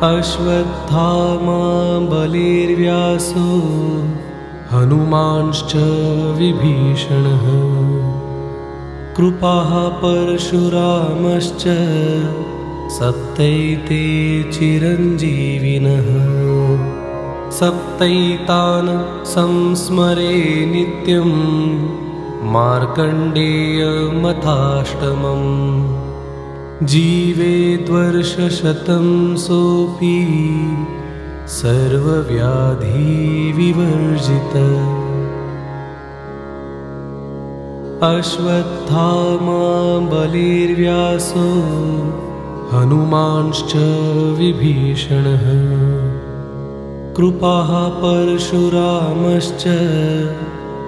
अश्वत्थामा बलिर्व्यासो हनुमांश्च विभीषणः कृपाः परशुरामश्च सप्तैते चिरञ्जीविनः सप्तैतान् संस्मरे नित्यं मार्कण्डेयमथाष्टमम् जीवेद्वर्षशतं सोऽपि सर्वव्याधिविवर्जित अश्वत्थामा बलिर्व्यासो हनुमांश्च विभीषणः कृपाः परशुरामश्च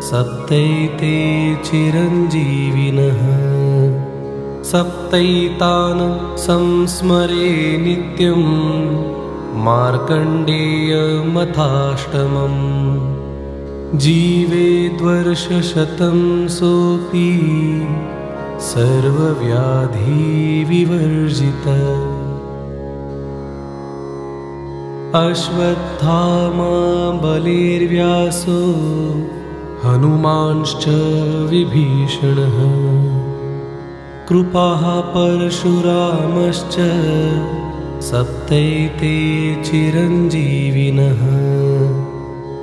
सप्तैते चिरञ्जीविनः सप्तैतान् संस्मरे नित्यं मार्कण्डेयमथाष्टमम् जीवेद्वर्षशतं सोऽपि सर्वव्याधिविवर्जित अश्वत्थामा बलिर्व्यासो हनुमांश्च विभीषणः कृपाः परशुरामश्च सप्तैते चिरञ्जीविनः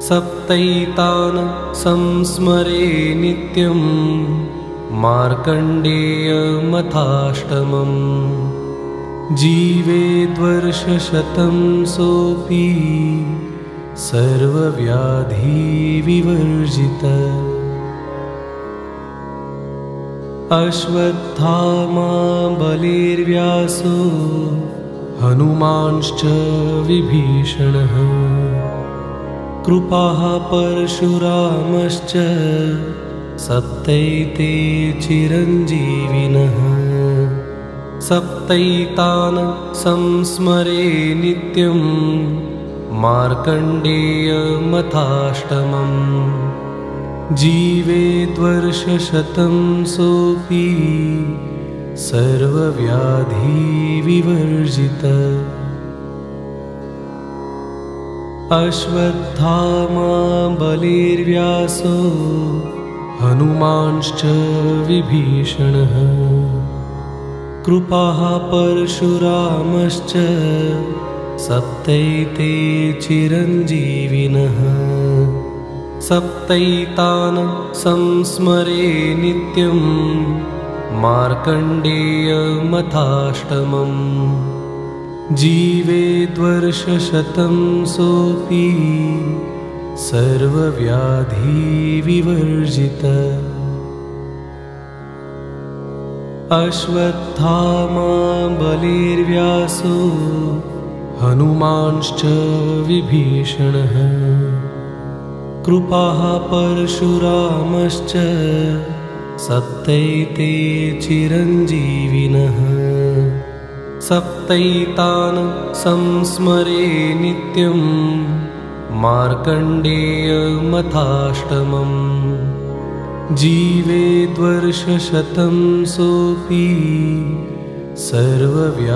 सप्तैतान् संस्मरे नित्यं मार्कण्डेयमथाष्टमम् जीवेद्वर्षशतं सोऽपि सर्वव्याधिविवर्जित अश्वत्थामा बलिर्व्यासो हनुमांश्च विभीषणः कृपाः परशुरामश्च सप्तैते चिरञ्जीविनः सप्तैतान् संस्मरे नित्यं मार्कण्डेयमथाष्टमम् जीवेद्वर्षशतं सोऽपि सर्वव्याधिविवर्जित अश्वत्थामा बलिर्व्यासो हनुमांश्च विभीषणः कृपाः परशुरामश्च सप्तैते चिरञ्जीविनः सप्तैतान् संस्मरे नित्यं मार्कण्डेयमथाष्टमम् जीवेद्वर्षशतं सोऽपि सर्वव्याधिविवर्जित अश्वत्थामा बलिर्व्यासो हनुमांश्च विभीषणः कृपाः परशुरामश्च सप्तैते चिरञ्जीविनः सप्तैतान् संस्मरे नित्यं मार्कण्डेयमथाष्टमम् जीवेद्वर्षशतं सोऽपि सर्वव्याधिविवर्जित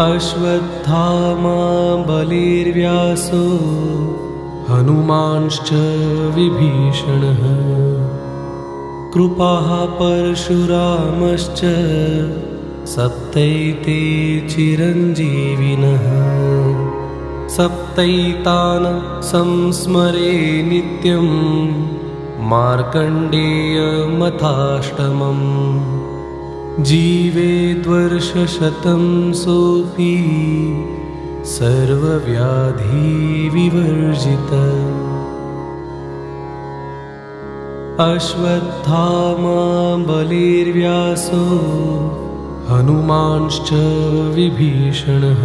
अश्वत्थामा बलिर्व्यासो हनुमांश्च विभीषणः कृपाः परशुरामश्च सप्तैते चिरञ्जीविनः सप्तैतान् संस्मरे नित्यं मार्कण्डेयमथाष्टमम् जीवेद्वर्षशतं सोऽपि सर्वव्याधिविवर्जित अश्वत्थामा बलिर्व्यासो हनुमांश्च विभीषणः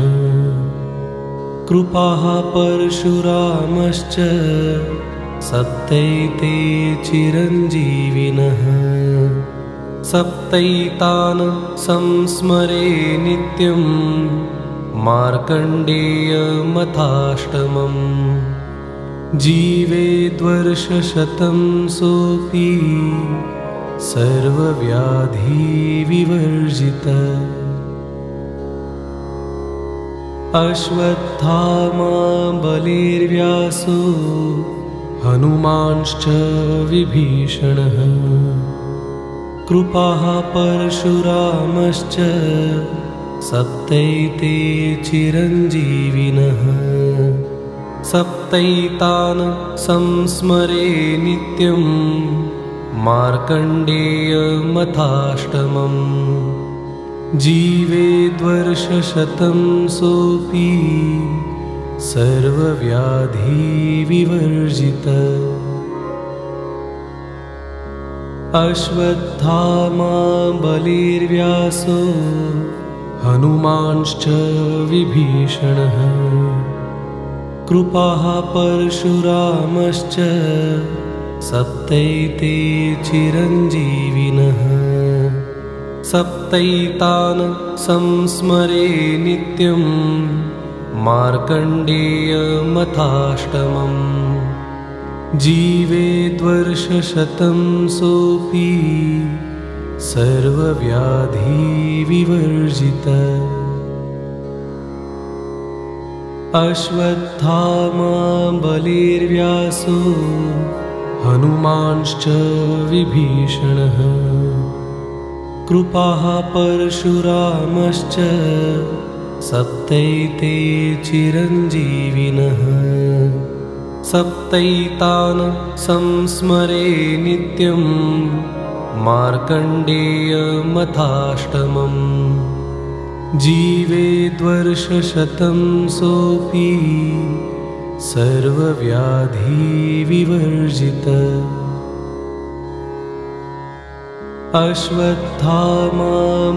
कृपाः परशुरामश्च सप्तैते चिरञ्जीविनः सप्तैतान् संस्मरे नित्यं मार्कण्डेयमथाष्टमम् जीवेद्वर्षशतं सोऽपि सर्वव्याधिविवर्जित अश्वत्थामा बलिर्व्यासो हनुमांश्च विभीषणः कृपाः परशुरामश्च सप्तैते चिरञ्जीविनः सप्तैतान् संस्मरे नित्यं मार्कण्डेयमथाष्टमम् जीवेद्वर्षशतं सोऽपि सर्वव्याधिविवर्जित अश्वत्थामा बलिर्व्यासो हनुमांश्च विभीषणः कृपाः परशुरामश्च सप्तैते चिरञ्जीविनः सप्तैतान् संस्मरे नित्यं मार्कण्डेयमथाष्टमम् जीवेद्वर्षशतं सोऽपि सर्वव्याधिविवर्जित अश्वत्थामा बलिर्व्यासो हनुमांश्च विभीषणः कृपाः परशुरामश्च सप्तैते चिरञ्जीविनः सप्तैतान् संस्मरे नित्यं मार्कण्डेयमथाष्टमम् जीवेद्वर्षशतं सोऽपि सर्वव्याधिविवर्जित अश्वत्थामा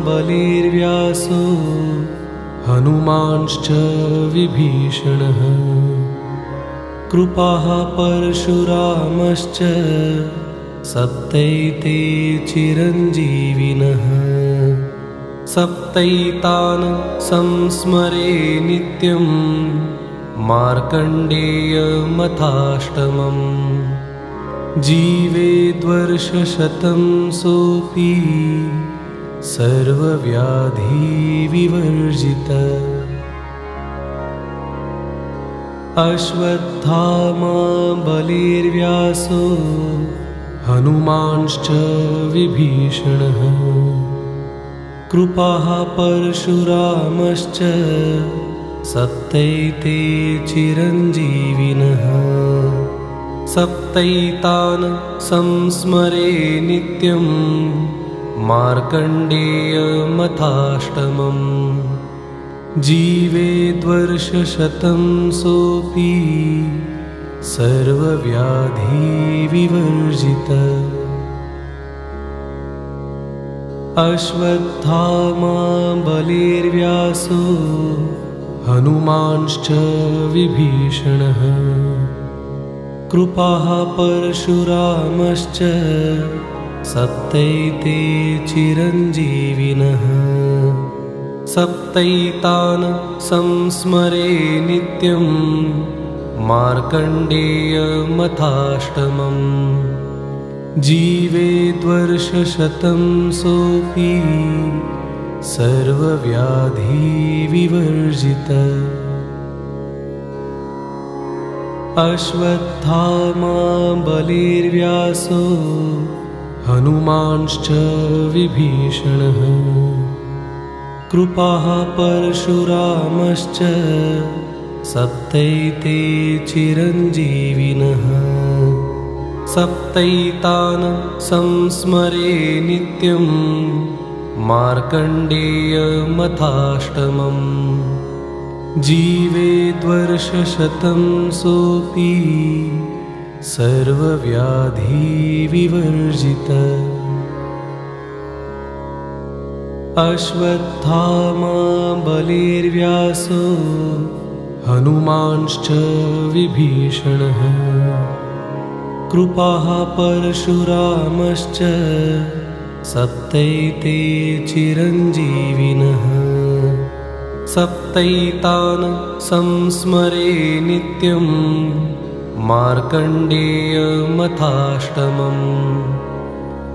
बलिर्व्यासो हनुमांश्च विभीषणः कृपाः परशुरामश्च सप्तैते चिरञ्जीविनः सप्तैतान् संस्मरे नित्यं मार्कण्डेयमथाष्टमम् जीवेद्वर्षशतं सोऽपि सर्वव्याधिविवर्जित अश्वत्थामा बलिर्व्यासो हनुमांश्च विभीषणः कृपाः परशुरामश्च सप्तैते चिरञ्जीविनः सप्तैतान् संस्मरे नित्यं मार्कण्डेयमथाष्टमम् जीवेद्वर्षशतं सोऽपि सर्वव्याधिविवर्जित अश्वत्थामा बलिर्व्यासो हनुमांश्च विभीषणः कृपाः परशुरामश्च सप्तैते चिरञ्जीविनः सप्तैतान् संस्मरे नित्यं मार्कण्डेयमथाष्टमम् जीवेद्वर्षशतं सोऽपि सर्वव्याधिविवर्जित अश्वत्थामा बलिर्व्यासो हनुमांश्च विभीषणः कृपाः परशुरामश्च सप्तैते चिरञ्जीविनः सप्तैतान् संस्मरे नित्यं मार्कण्डेयमथाष्टमम् जीवेद्वर्षशतं सोऽपि सर्वव्याधिविवर्जित अश्वत्थामा बलिर्व्यासो हनुमांश्च विभीषणः कृपाः परशुरामश्च सप्तैते चिरञ्जीविनः सप्तैतान् संस्मरे नित्यं मार्कण्डेयमथाष्टमम्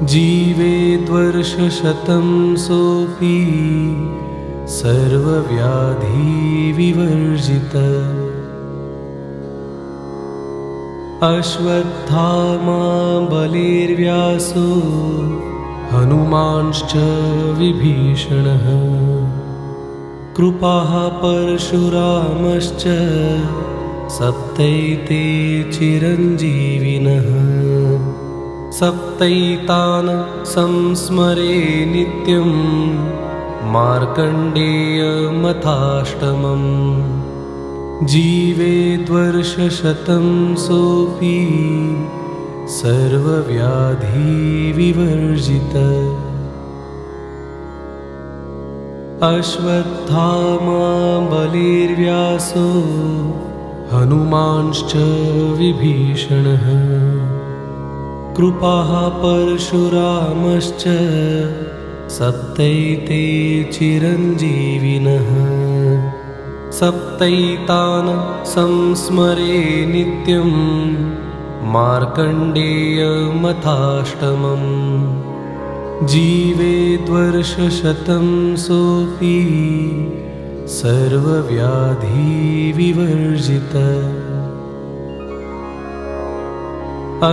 जीवेद्वर्षशतं सोऽपि सर्वव्याधिविवर्जितः। अश्वत्थामा बलिर्व्यासो हनुमांश्च विभीषणः। कृपाः परशुरामश्च सप्तैते चिरञ्जीविनः। सप्तैतान् संस्मरे नित्यं मार्कण्डेयमथाष्टमम्। जीवेद्वर्षशतं सोऽपि सर्वव्याधिविवर्जितः। अश्वत्थामा बलिर्व्यासो हनुमांश्च विभीषणः। कृपाः परशुरामश्च सप्तैते चिरञ्जीविनः। सप्तैतान् संस्मरे नित्यं मार्कण्डेयमथाष्टमम्। जीवेद्वर्षशतं सोऽपि सर्वव्याधिविवर्जितः।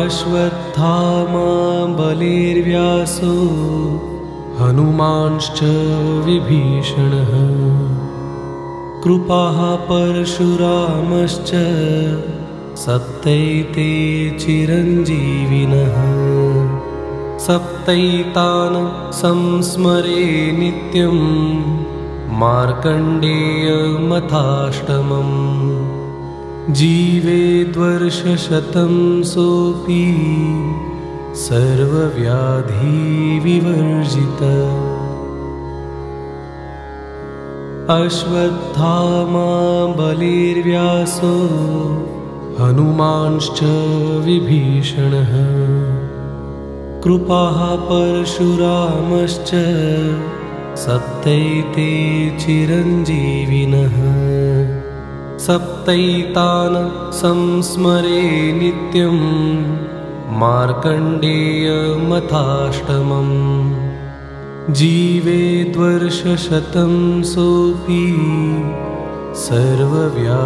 अश्वत्थामा बलिर्व्यासो हनुमांश्च विभीषणः। कृपाः परशुरामश्च सप्तैते चिरञ्जीविनः। सप्तैतान् संस्मरे नित्यं मार्कण्डेयमथाष्टमम्। जीवेद्वर्षशतं सोऽपि सर्वव्याधिविवर्जितः। अश्वत्थामा बलिर्व्यासो हनुमांश्च विभीषणः। कृपाः परशुरामश्च सप्तैते चिरञ्जीविनः। सप्तैतान् संस्मरे नित्यं मार्कण्डेयमथाष्टमम्। जीवेद्वर्षशतं सोऽपि सर्वव्याधिविवर्जितः।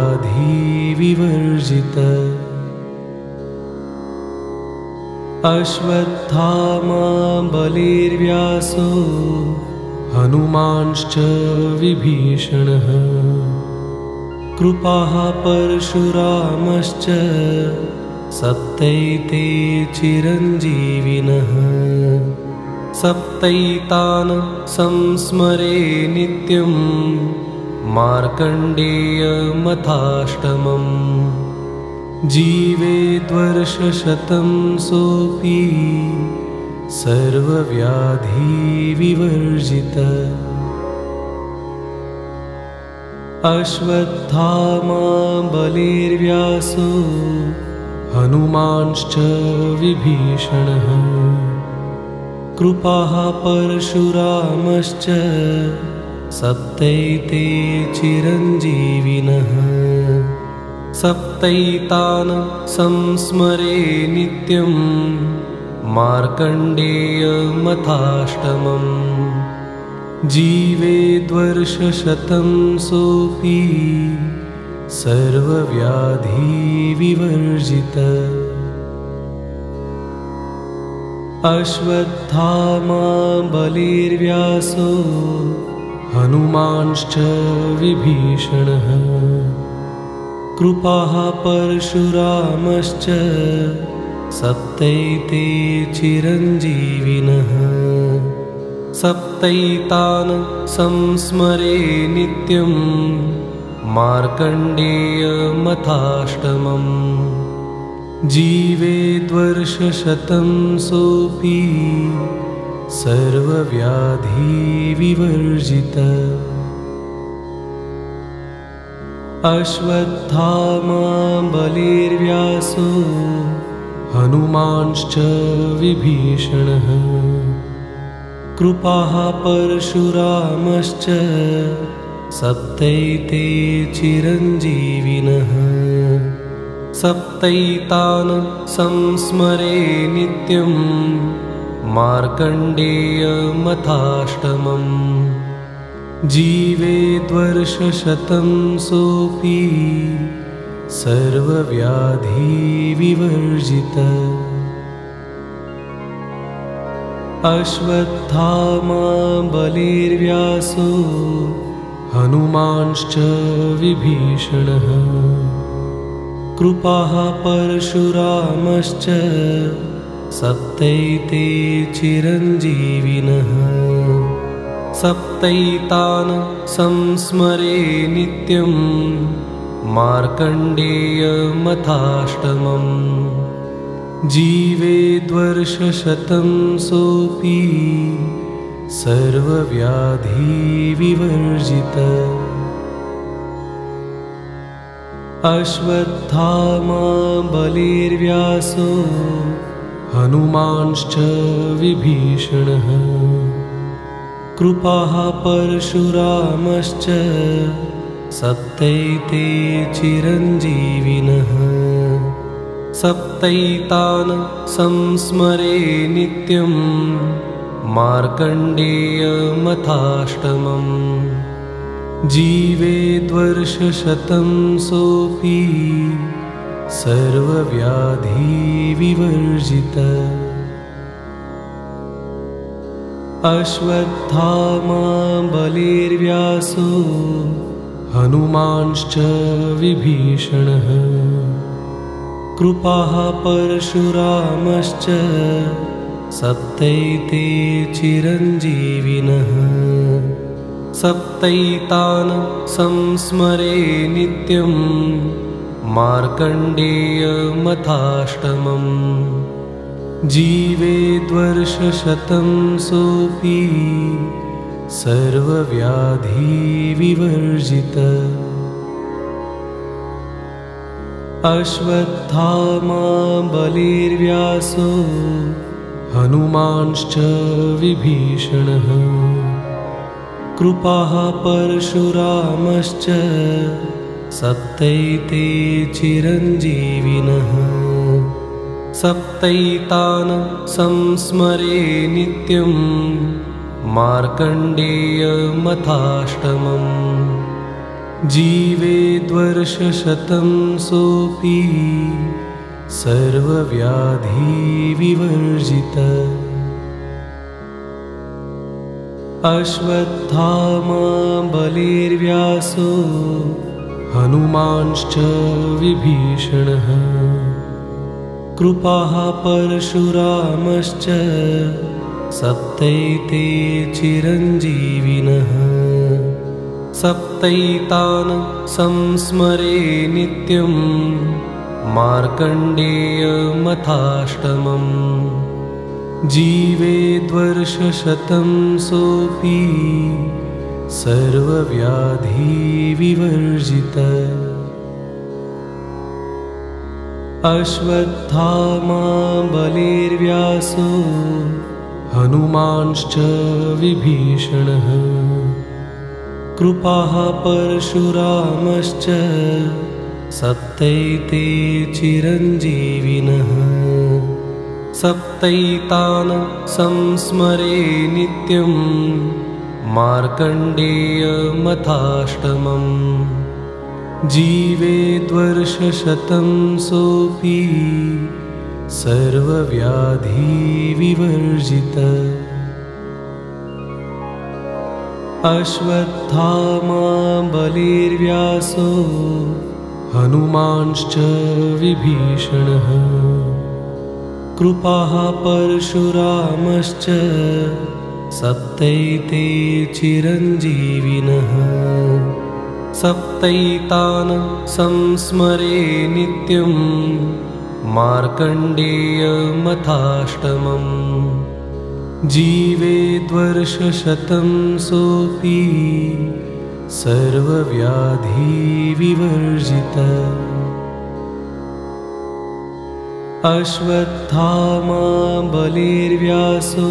अश्वत्थामा बलिर्व्यासो हनुमांश्च विभीषणः। कृपाः परशुरामश्च सप्तैते चिरञ्जीविनः। सप्तैतान् संस्मरे नित्यं मार्कण्डेयमथाष्टमम्। जीवेद्वर्षशतं सोऽपि सर्वव्याधिविवर्जितः। अश्वत्थामा बलिर्व्यासो हनुमांश्च विभीषणः। कृपाः परशुरामश्च सप्तैते चिरञ्जीविनः। सप्तैतान् संस्मरे नित्यं मार्कण्डेयमथाष्टमम्। जीवेद्वर्षशतं सोऽपि सर्वव्याधिविवर्जितः। अश्वत्थामा बलिर्व्यासो हनुमांश्च विभीषणः। कृपाः परशुरामश्च सप्तैते चिरञ्जीविनः। सप्तैतान् संस्मरे नित्यं मार्कण्डेयमथाष्टमम्। जीवेद्वर्षशतं सोऽपि सर्वव्याधिविवर्जितः। अश्वत्थामा बलिर्व्यासो हनुमांश्च विभीषणः। कृपाः परशुरामश्च सप्तैते चिरञ्जीविनः। सप्तैतान् संस्मरे नित्यं मार्कण्डेयमथाष्टमम् जीवेद्वर्षशतं सोऽपि सर्वव्याधिविवर्जितः अश्वत्थामा बलिर्व्यासो हनुमांश्च विभीषणः कृपाः परशुरामश्च सप्तैते चिरञ्जीविनः सप्तैतान् संस्मरे नित्यं मार्कण्डेयमथाष्टमम् जीवेद्वर्षशतं सोऽपि सर्वव्याधिविवर्जितः अश्वत्थामा बलिर्व्यासो हनुमांश्च विभीषणः कृपाः परशुरामश्च सप्तैते चिरञ्जीविनः सप्तैतान् संस्मरे नित्यं मार्कण्डेयमथाष्टमम् जीवेद्वर्षशतं सोऽपि सर्वव्याधिविवर्जितः अश्वत्थामा बलिर्व्यासो हनुमांश्च विभीषणः कृपाः परशुरामश्च सप्तैते चिरञ्जीविनः सप्तैतान् संस्मरे नित्यं मार्कण्डेयमथाष्टमम् जीवेद्वर्षशतं सोऽपि सर्वव्याधिविवर्जितः अश्वत्थामा बलिर्व्यासो हनुमांश्च विभीषणः कृपाः परशुरामश्च सप्तैते चिरञ्जीविनः सप्तैतान् संस्मरे नित्यं मार्कण्डेयमथाष्टमम् जीवेद्वर्षशतं सोऽपि सर्वव्याधिविवर्जितः अश्वत्थामा बलिर्व्यासो हनुमांश्च विभीषणः कृपाः परशुरामश्च सप्तैते चिरञ्जीविनः सप्तैतान् संस्मरे नित्यं मार्कण्डेयमथाष्टमम् जीवेद्वर्षशतं सोऽपि सर्वव्याधिविवर्जितः अश्वत्थामा बलिर्व्यासो हनुमांश्च विभीषणः कृपाः परशुरामश्च सप्तैते चिरञ्जीविनः सप्तैतान् संस्मरे नित्यं मार्कण्डेयमथाष्टमम् जीवेद्वर्षशतं सोऽपि सर्वव्याधिविवर्जितः अश्वत्थामा बलिर्व्यासो हनुमांश्च विभीषणः कृपाः परशुरामश्च सप्तैते चिरञ्जीविनः सप्तैतान् संस्मरे नित्यं मार्कण्डेयमथाष्टमम् जीवेद्वर्षशतं सोऽपि सर्वव्याधिविवर्जितः अश्वत्थामा बलिर्व्यासो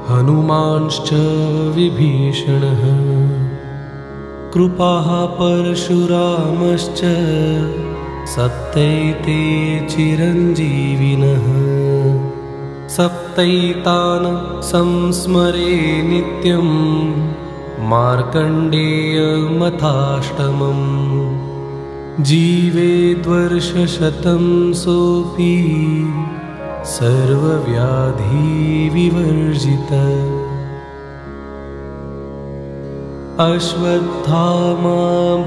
हनुमांश्च विभीषणः कृपाः परशुरामश्च सप्तैते चिरञ्जीविनः सप्तैतान् संस्मरे नित्यं मार्कण्डेयमथाष्टमम् जीवेद्वर्षशतं सोऽपि सर्वव्याधिविवर्जितः अश्वत्थामा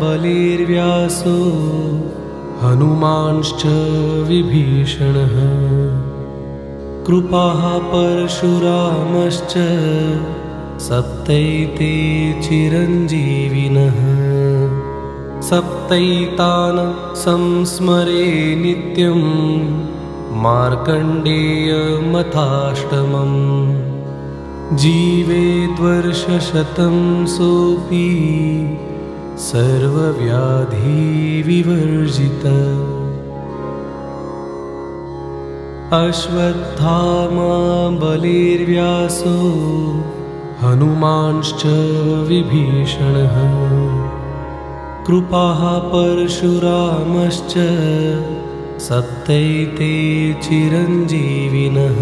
बलिर्व्यासो हनुमांश्च विभीषणः कृपाः परशुरामश्च सप्तैते चिरञ्जीविनः सप्तैतान् संस्मरे नित्यं मार्कण्डेयमथाष्टमम् जीवेद्वर्षशतं सोऽपि सर्वव्याधिविवर्जितः अश्वत्थामा बलिर्व्यासो हनुमांश्च विभीषणः कृपाः परशुरामश्च सप्तैते चिरञ्जीविनः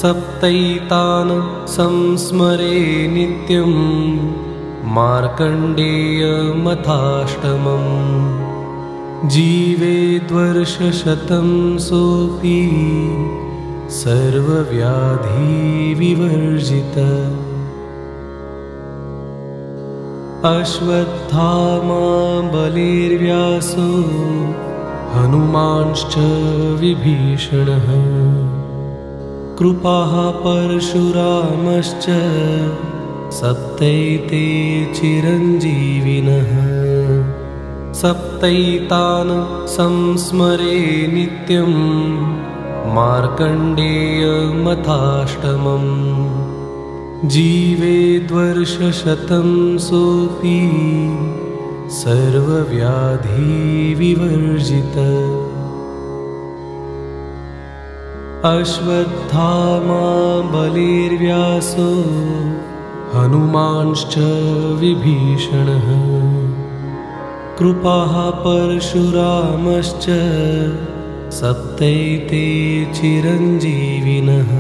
सप्तैतान् संस्मरे नित्यं मार्कण्डेयमथाष्टमम् जीवेद्वर्षशतं सोऽपि सर्वव्याधिविवर्जितः अश्वत्थामा बलिर्व्यासो हनुमांश्च विभीषणः कृपाः परशुरामश्च सप्तैते चिरञ्जीविनः सप्तैतान् संस्मरे नित्यं मार्कण्डेयमथाष्टमम् जीवेद्वर्षशतं सोऽपि सर्वव्याधिविवर्जितः अश्वत्थामा बलिर्व्यासो हनुमांश्च विभीषणः कृपाः परशुरामश्च सप्तैते चिरञ्जीविनः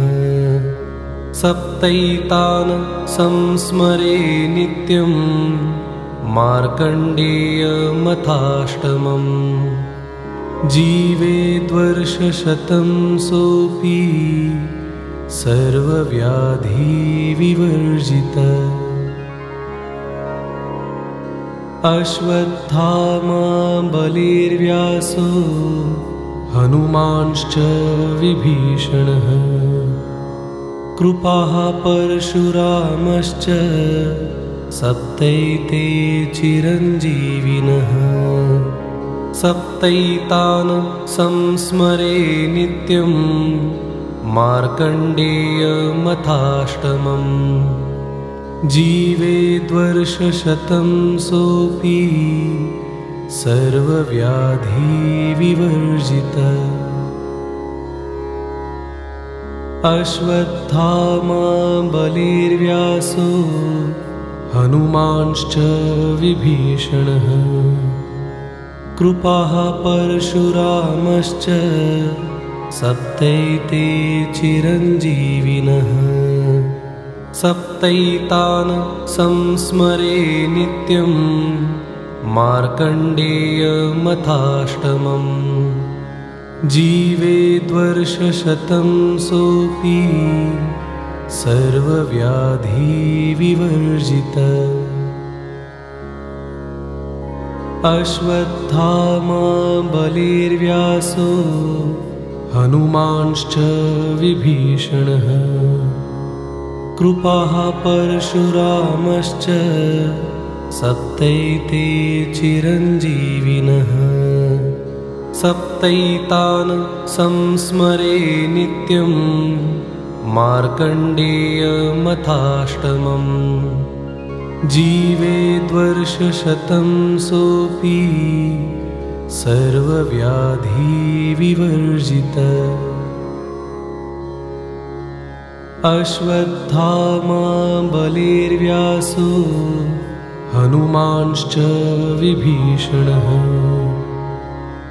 सप्तैतान् संस्मरे नित्यं मार्कण्डेयमथाष्टमम् जीवेद्वर्षशतं सोऽपि सर्वव्याधिविवर्जितः अश्वत्थामा बलिर्व्यासो हनुमांश्च विभीषणः कृपाः परशुरामश्च सप्तैते चिरञ्जीविनः सप्तैतान् संस्मरे नित्यं मार्कण्डेयमथाष्टमम् जीवेद्वर्षशतं सोऽपि सर्वव्याधिविवर्जितः अश्वत्थामा बलिर्व्यासो हनुमांश्च विभीषणः कृपाः परशुरामश्च सप्तैते चिरञ्जीविनः सप्तैतान् संस्मरे नित्यं मार्कण्डेयमथाष्टमम् जीवेद्वर्षशतं सोऽपि सर्वव्याधिविवर्जितः अश्वत्थामा बलिर्व्यासो हनुमांश्च विभीषणः कृपाः परशुरामश्च सप्तैते चिरञ्जीविनः सप्तैतान् संस्मरे नित्यं मार्कण्डेयमथाष्टमम् जीवेद्वर्षशतं सोऽपि सर्वव्याधिविवर्जितः अश्वत्थामा बलिर्व्यासो हनुमांश्च विभीषणः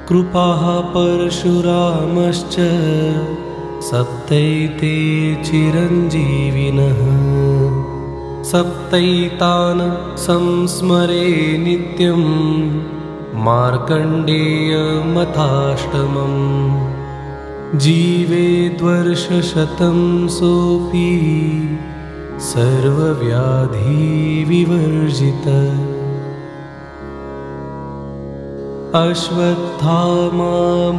कृपाः परशुरामश्च सप्तैते चिरञ्जीविनः सप्तैतान् संस्मरे नित्यं मार्कण्डेयमथाष्टमम् जीवेद्वर्षशतं सोऽपि सर्वव्याधिविवर्जितः अश्वत्थामा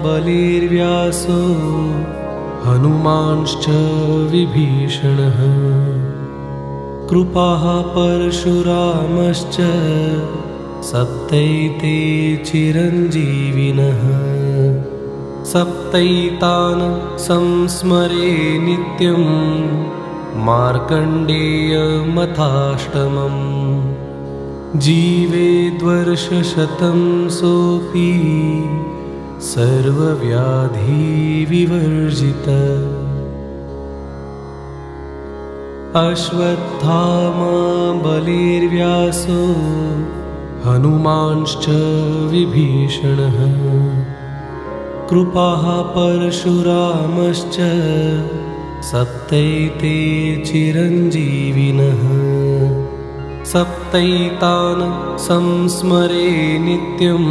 बलिर्व्यासो हनुमांश्च विभीषणः कृपाः परशुरामश्च सप्तैते चिरञ्जीविनः सप्तैतान् संस्मरे नित्यं मार्कण्डेयमथाष्टमम् जीवेद्वर्षशतं सोऽपि सर्वव्याधिविवर्जितः अश्वत्थामा बलिर्व्यासो हनुमांश्च विभीषणः कृपाः परशुरामश्च सप्तैते चिरञ्जीविनः सप्तैतान् संस्मरे नित्यं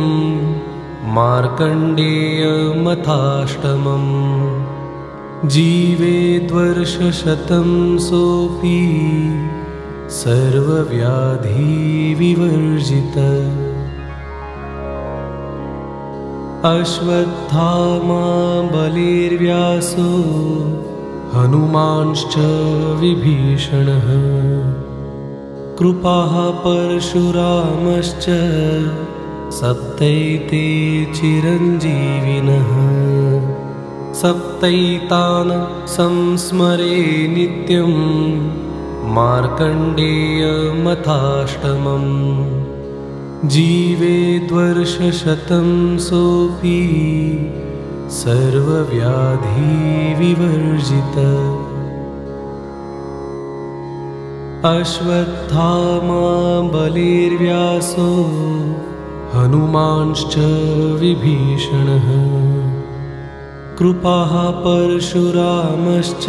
मार्कण्डेयमथाष्टमम् जीवेद्वर्षशतं सोऽपि सर्वव्याधिविवर्जितः अश्वत्थामा बलिर्व्यासो हनुमांश्च विभीषणः कृपाः परशुरामश्च सप्तैते चिरञ्जीविनः सप्तैतान् संस्मरे नित्यं मार्कण्डेयमथाष्टमम् जीवेद्वर्षशतं सोऽपि सर्वव्याधिविवर्जितः अश्वत्थामा बलिर्व्यासो हनुमांश्च विभीषणः कृपाः परशुरामश्च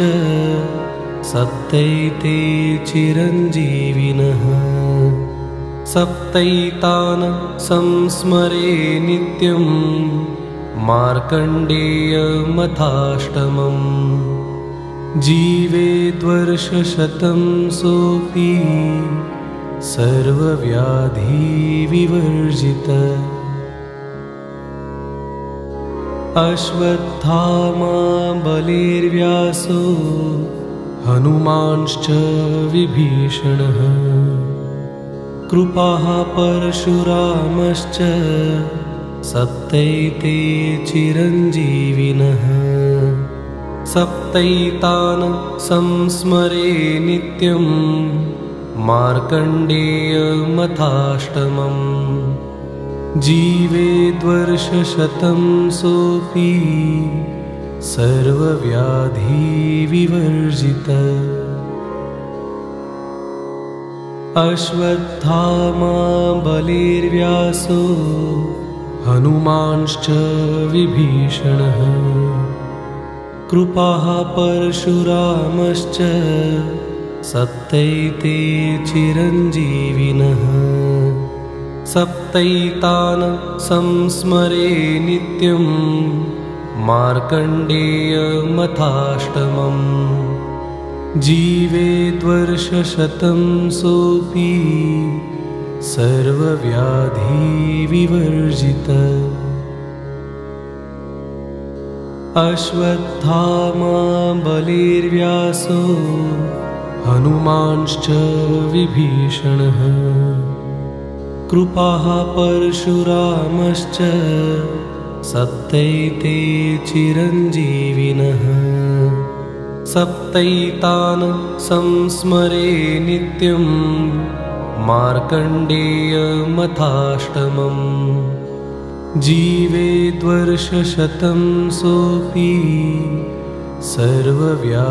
सप्तैते चिरञ्जीविनः सप्तैतान् संस्मरे नित्यं मार्कण्डेयमथाष्टमम् जीवेद्वर्षशतं सोऽपि सर्वव्याधिविवर्जितः अश्वत्थामा बलिर्व्यासो हनुमांश्च विभीषणः कृपाः परशुरामश्च सप्तैते चिरञ्जीविनः सप्तैतान् संस्मरे नित्यं मार्कण्डेयमथाष्टमम् जीवेद्वर्षशतं सोऽपि सर्वव्याधिविवर्जितः अश्वत्थामा बलिर्व्यासो हनुमांश्च विभीषणः कृपाः परशुरामश्च सप्तैते चिरञ्जीविनः सप्तैतान् संस्मरे नित्यं मार्कण्डेयमथाष्टमम् जीवेद्वर्षशतं सोऽपि सर्वव्याधिविवर्जितः अश्वत्थामा बलिर्व्यासो हनुमांश्च विभीषणः कृपाः परशुरामश्च सप्तैते चिरञ्जीविनः सप्तैतान् संस्मरे नित्यं मार्कण्डेयमथाष्टमम् जीवेद्वर्षशतं सोऽपि सर्वव्याधिविवर्जितः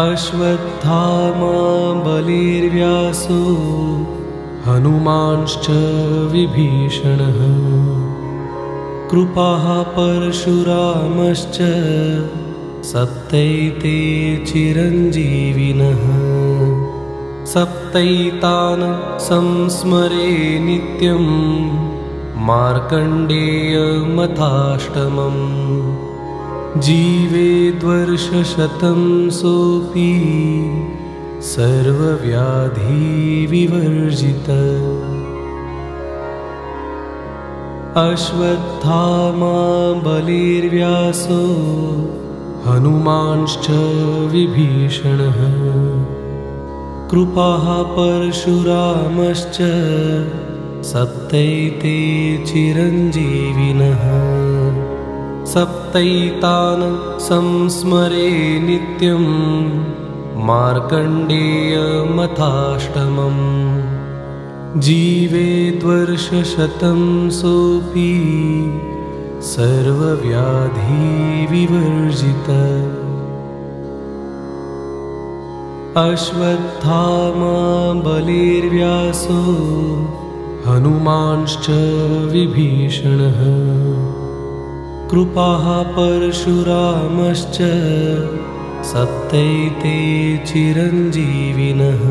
अश्वत्थामा बलिर्व्यासो हनुमांश्च विभीषणः कृपाः परशुरामश्च सप्तैते चिरञ्जीविनः सप्तैतान् संस्मरे नित्यं मार्कण्डेयमथाष्टमम् जीवेद्वर्षशतं सोऽपि सर्वव्याधिविवर्जितः अश्वत्थामा बलिर्व्यासो हनुमांश्च विभीषणः कृपाः परशुरामश्च सप्तैते चिरञ्जीविनः सप्तैतान् संस्मरे नित्यं मार्कण्डेयमथाष्टमम् जीवेद्वर्षशतं सोऽपि सर्वव्याधिविवर्जितः अश्वत्थामा बलिर्व्यासो हनुमांश्च विभीषणः कृपाः परशुरामश्च सप्तैते चिरञ्जीविनः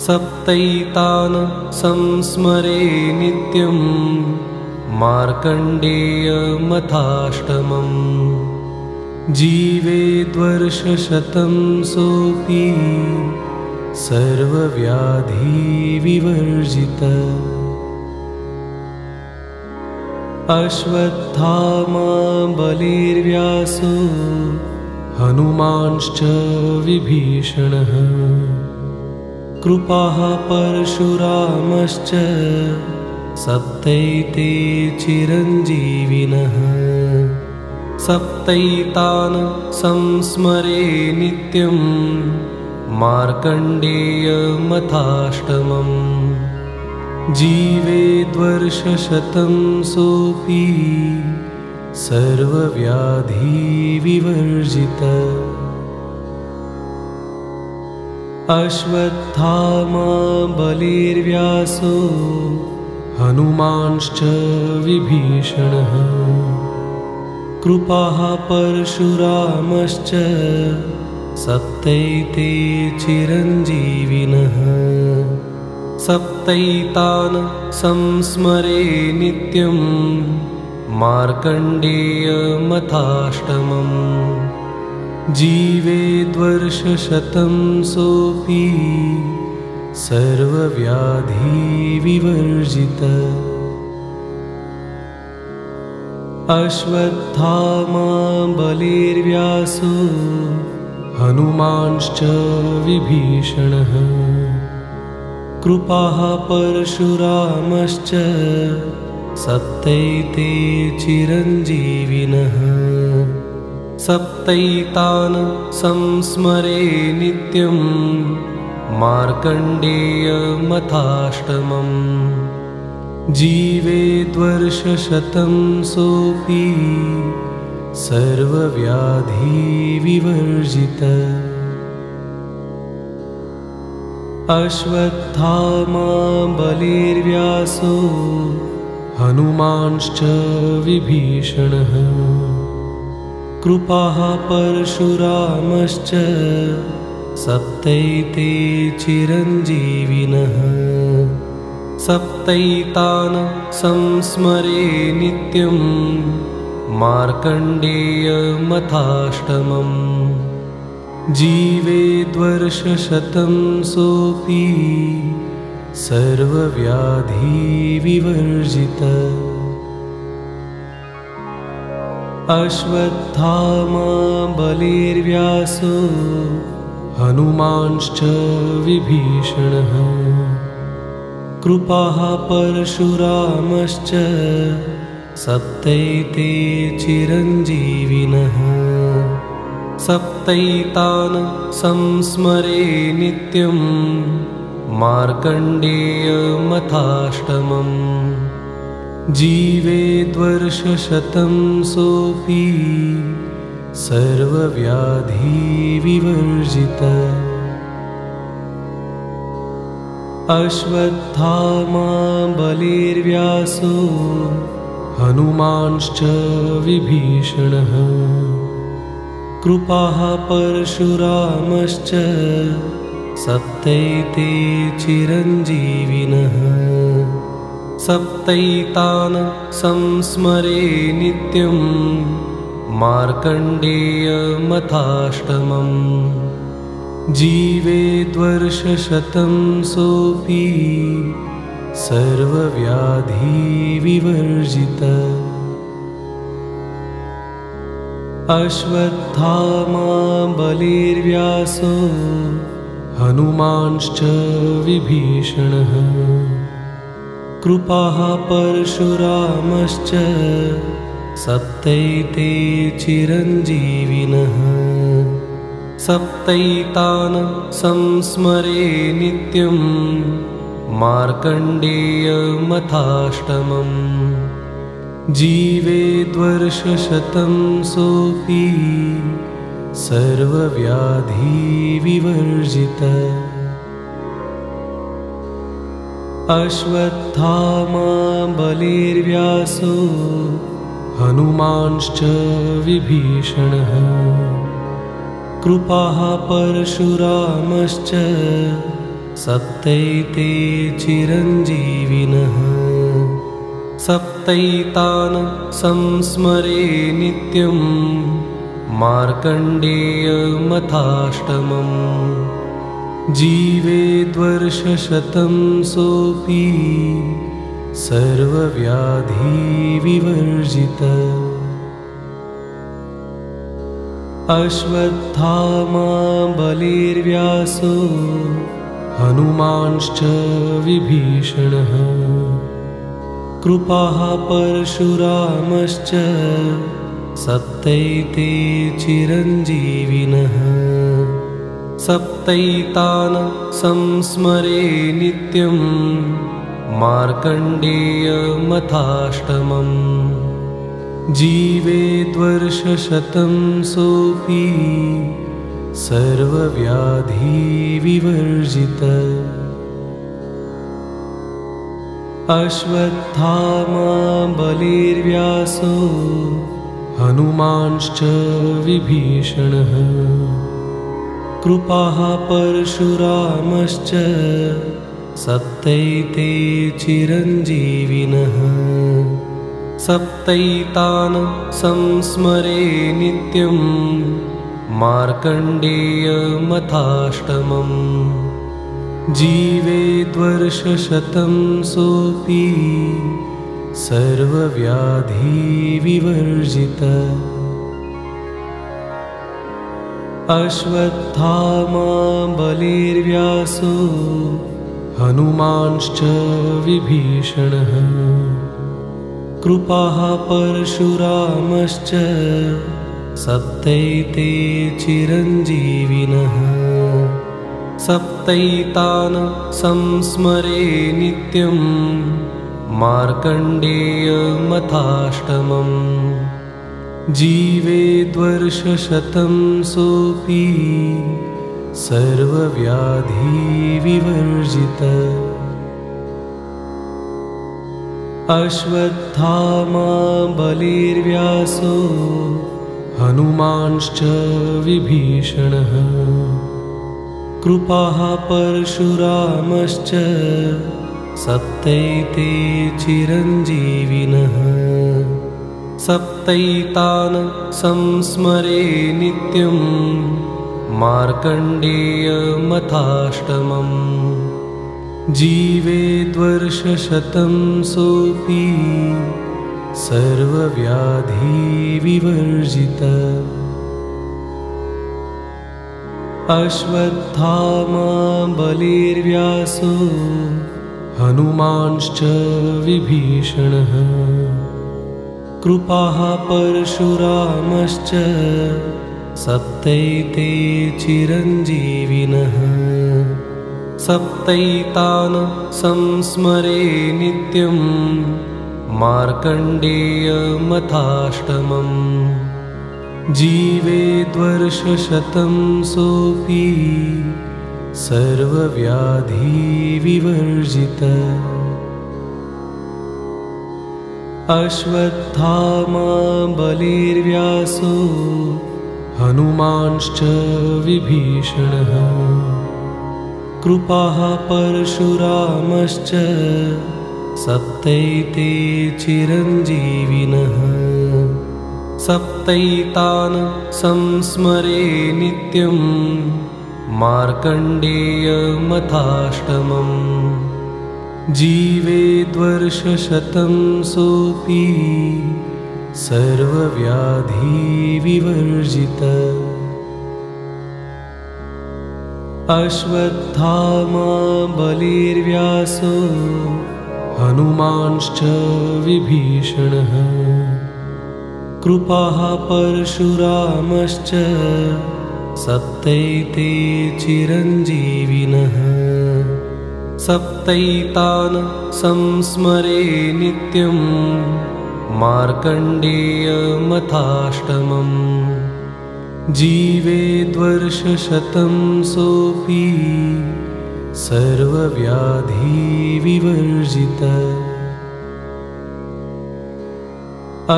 सप्तैतान् संस्मरे नित्यं मार्कण्डेयमथाष्टमम् जीवेद्वर्षशतं सोऽपि सर्वव्याधिविवर्जितः अश्वत्थामा बलिर्व्यासो हनुमांश्च विभीषणः कृपाः परशुरामश्च सप्तैते चिरञ्जीविनः सप्तैतान् संस्मरे नित्यं मार्कण्डेयमथाष्टमम् जीवेद्वर्षशतं सोऽपि सर्वव्याधिविवर्जितः अश्वत्थामा बलिर्व्यासो हनुमांश्च विभीषणः कृपाः परशुरामश्च सप्तैते चिरञ्जीविनः सप्तैतान् संस्मरे नित्यं मार्कण्डेयमथाष्टमम् जीवेद्वर्षशतं सोऽपि सर्वव्याधिविवर्जितः अश्वत्थामा बलिर्व्यासो हनुमांश्च विभीषणः कृपाः परशुरामश्च सप्तैते चिरञ्जीविनः सप्तैतान् संस्मरे नित्यं मार्कण्डेयमथाष्टमम् जीवेद्वर्षशतं सोऽपि सर्वव्याधिविवर्जितः अश्वत्थामा बलिर्व्यासो हनुमांश्च विभीषणः कृपाः परशुरामश्च सप्तैते चिरञ्जीविनः सप्तैतान् संस्मरे नित्यं मार्कण्डेयमथाष्टमम् जीवेद्वर्षशतं सोऽपि सर्वव्याधिविवर्जितः अश्वत्थामा बलिर्व्यासो हनुमांश्च विभीषणः कृपाः परशुरामश्च सप्तैते चिरञ्जीविनः सप्तैतान् संस्मरे नित्यं मार्कण्डेयमथाष्टमम् जीवेद्वर्षशतं सोऽपि सर्वव्याधिविवर्जितः अश्वत्थामा बलिर्व्यासो हनुमांश्च विभीषणः कृपाः परशुरामश्च सप्तैते चिरञ्जीविनः सप्तैतान् संस्मरे नित्यं मार्कण्डेयमथाष्टमम् जीवेद्वर्षशतं सोऽपि सर्वव्याधिविवर्जितः अश्वत्थामा बलिर्व्यासो हनुमांश्च विभीषणः कृपाः परशुरामश्च सप्तैते चिरञ्जीविनः सप्तैतान् संस्मरे नित्यं मार्कण्डेयमथाष्टमम् जीवेद्वर्षशतं सोऽपि सर्वव्याधिविवर्जितः अश्वत्थामा बलिर्व्यासो हनुमांश्च विभीषणः कृपाः परशुरामश्च सप्तैते चिरञ्जीविनः सप्तैतान् संस्मरे नित्यं मार्कण्डेयमथाष्टमम् जीवेद्वर्षशतं सोऽपि सर्वव्याधिविवर्जितः अश्वत्थामा बलिर्व्यासो हनुमांश्च विभीषणः कृपाः परशुरामश्च सप्तैते चिरञ्जीविनः सप्तैतान् संस्मरे नित्यं मार्कण्डेयमथाष्टमम् जीवेद्वर्षशतं सोऽपि सर्वव्याधिविवर्जितः अश्वत्थामा बलिर्व्यासो हनुमांश्च विभीषणः कृपाः परशुरामश्च सप्तैते चिरञ्जीविनः सप्तैतान् संस्मरे नित्यं मार्कण्डेयमथाष्टमम् जीवेद्वर्षशतं सोऽपि सर्वव्याधिविवर्जितः अश्वत्थामा बलिर्व्यासो हनुमांश्च विभीषणः कृपाः परशुरामश्च सप्तैते चिरञ्जीविनः सप्तैतान् संस्मरे नित्यं मार्कण्डेयमथाष्टमम् जीवेद्वर्षशतं सोऽपि सर्वव्याधिविवर्जितः अश्वत्थामा बलिर्व्यासो हनुमांश्च विभीषणः कृपाः परशुरामश्च सप्तैते चिरञ्जीविनः सप्तैतान् संस्मरे नित्यं मार्कण्डेयमथाष्टमम् जीवेद्वर्षशतं सोऽपि सर्वव्याधिविवर्जितः अश्वत्थामा बलिर्व्यासो हनुमांश्च विभीषणः कृपाः परशुरामश्च सप्तैते चिरञ्जीविनः सप्तैतान् संस्मरे नित्यं मार्कण्डेयमथाष्टमम् जीवेद्वर्षशतं सोऽपि सर्वव्याधिविवर्जितः अश्वत्थामा बलिर्व्यासो हनुमांश्च विभीषणः कृपाः परशुरामश्च सप्तैते चिरञ्जीविनः सप्तैतान् संस्मरे नित्यं मार्कण्डेयमथाष्टमम् जीवेद्वर्षशतं सोऽपि सर्वव्याधिविवर्जितः अश्वत्थामा बलिर्व्यासो हनुमांश्च विभीषणः कृपाः परशुरामश्च सप्तैते चिरञ्जीविनः सप्तैतान् संस्मरे नित्यं मार्कण्डेयमथाष्टमम् जीवेद्वर्षशतं सोऽपि सर्वव्याधिविवर्जितः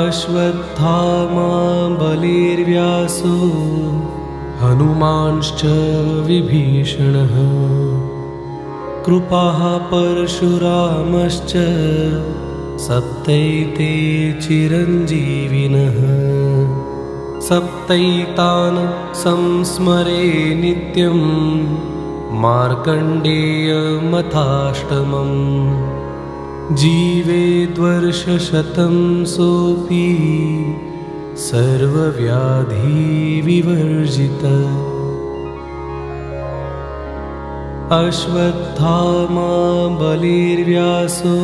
अश्वत्थामा बलिर्व्यासो हनुमांश्च विभीषणः कृपाः परशुरामश्च सप्तैते चिरञ्जीविनः सप्तैतान् संस्मरे नित्यं मार्कण्डेयमथाष्टमम् जीवेद्वर्षशतं सोऽपि सर्वव्याधिविवर्जितः अश्वत्थामा बलिर्व्यासो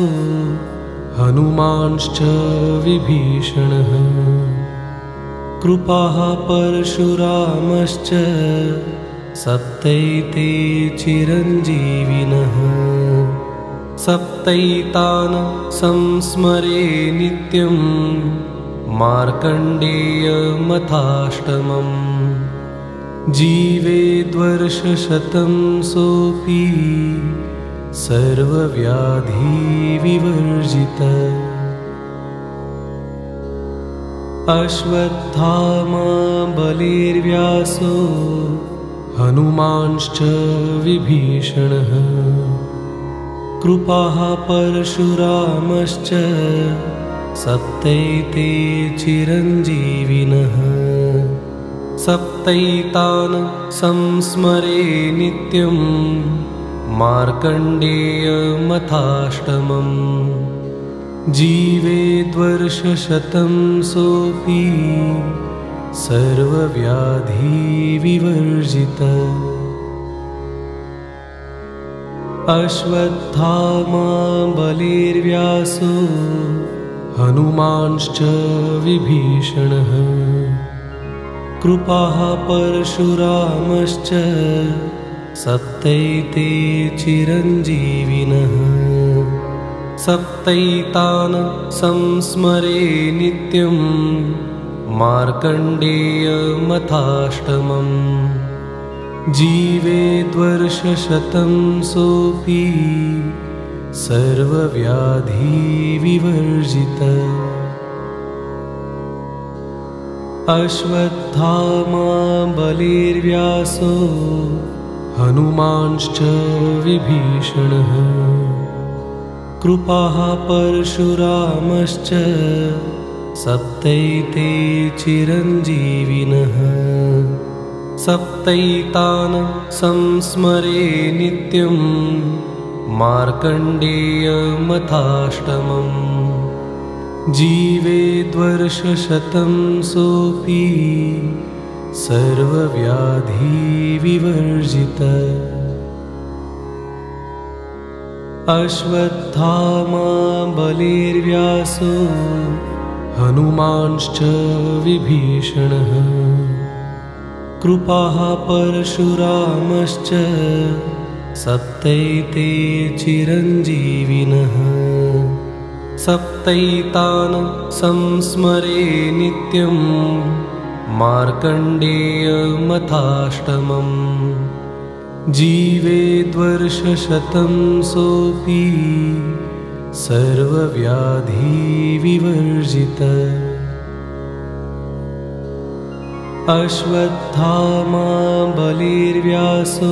हनुमांश्च विभीषणः कृपाः परशुरामश्च सप्तैते चिरञ्जीविनः सप्तैतान् संस्मरे नित्यं मार्कण्डेयमथाष्टमम् जीवेद्वर्षशतं सोऽपि सर्वव्याधिविवर्जितः अश्वत्थामा बलिर्व्यासो हनुमांश्च विभीषणः कृपाः परशुरामश्च सप्तैते चिरञ्जीविनः सप्तैतान् संस्मरे नित्यं मार्कण्डेयमथाष्टमम् जीवेद्वर्षशतं सोऽपि सर्वव्याधिविवर्जितः अश्वत्थामा बलिर्व्यासो हनुमांश्च विभीषणः कृपाः परशुरामश्च सप्तैते चिरञ्जीविनः सप्तैतान् संस्मरे नित्यं मार्कण्डेयमथाष्टमम् जीवेद्वर्षशतं सोऽपि सर्वव्याधिविवर्जितः अश्वत्थामा बलिर्व्यासो हनुमांश्च विभीषणः कृपाः परशुरामश्च सप्तैते चिरञ्जीविनः सप्तैतान् संस्मरे नित्यं मार्कण्डेयमथाष्टमम् जीवेद्वर्षशतं सोऽपि सर्वव्याधिविवर्जितः अश्वत्थामा बलिर्व्यासो हनुमांश्च विभीषणः कृपाः परशुरामश्च सप्तैते चिरञ्जीविनः सप्तैतान् संस्मरे नित्यं मार्कण्डेयमथाष्टमम् जीवेद्वर्षशतं सोऽपि सर्वव्याधिविवर्जितः अश्वत्थामा बलिर्व्यासो हनुमांश्च विभीषणः कृपाः परशुरामश्च सप्तैते चिरञ्जीविनः सप्तैतान् संस्मरे नित्यं मार्कण्डेयमथाष्टमम् जीवेद्वर्षशतं सोऽपि सर्वव्याधिविवर्जितः अश्वत्थामा बलिर्व्यासो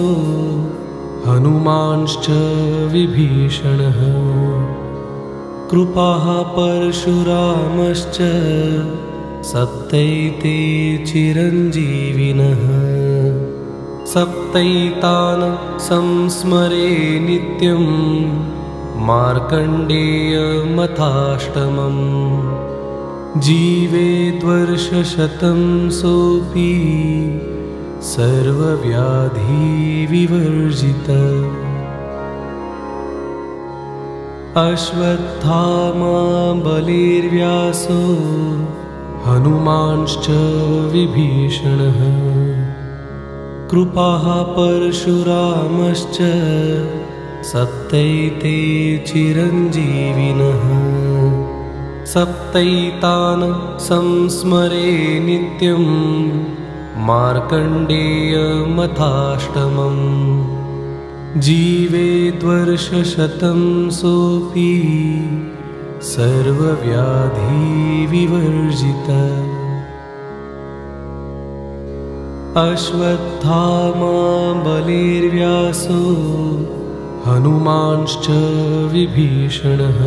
हनुमांश्च विभीषणः कृपाः परशुरामश्च सप्तैते चिरञ्जीविनः सप्तैतान् संस्मरे नित्यं मार्कण्डेयमथाष्टमम् जीवेद्वर्षशतं सोऽपि सर्वव्याधिविवर्जितः अश्वत्थामा बलिर्व्यासो हनुमांश्च विभीषणः कृपाः परशुरामश्च सप्तैते चिरञ्जीविनः सप्तैतान् संस्मरे नित्यं मार्कण्डेयमथाष्टमम् जीवेद्वर्षशतं सोऽपि सर्वव्याधिविवर्जितः अश्वत्थामा बलिर्व्यासो हनुमांश्च विभीषणः